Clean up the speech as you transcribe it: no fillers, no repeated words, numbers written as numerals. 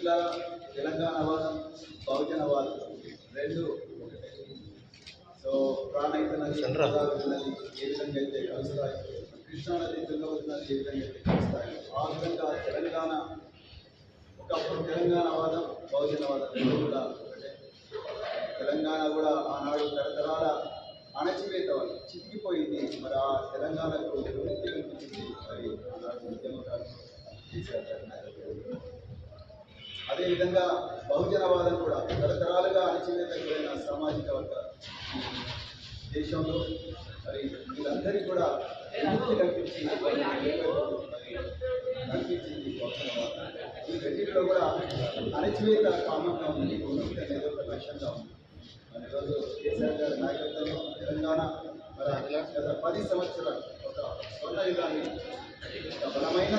మిత్రులారా, తెలంగాణవాదం బహుజనవాదం రెండు ఒకటే. సో ప్రాణహిత నది గోదావరి నది ఏ విధంగా అయితే కలుస్తాయి, కృష్ణానది తుంగభద్ర నది ఏ విధంగా అయితే కలుస్తాయి, ఆ విధంగా తెలంగాణ ఒకప్పుడు తెలంగాణవాదం బహుజనవాదం రెండు కూడా ఒకటే. తెలంగాణ కూడా ఆనాడు తరతరాల అణచివేత వల్ల చిక్కిపోయింది. మరి ఆ తెలంగాణకు విముక్తి కల్పించింది మరి ఆనాడు ఉద్యమకారులు కేసీఆర్ గారి నాయకత్వంలో. అదేవిధంగా బహుజనవాదం కూడా తరతరాలుగా అణచివేతకు గురైన సామాజిక వర్గ దేశంలో మరి వీళ్ళందరికీ కూడా విముక్తి కల్పించి మరి కల్పించింది బహుజనవాదం. ఈ రెండింటిలో కూడా అణచివేత కామంగా ఉంది, విముక్తి అనేది ఒక లక్ష్యంగా ఉంది. మరి ఈరోజు కేసీఆర్ గారి నాయకత్వంలో తెలంగాణ మరి గత 10 సంవత్సరాలు ఒక స్వర్ణ యుగాన్ని ఒక బలమైన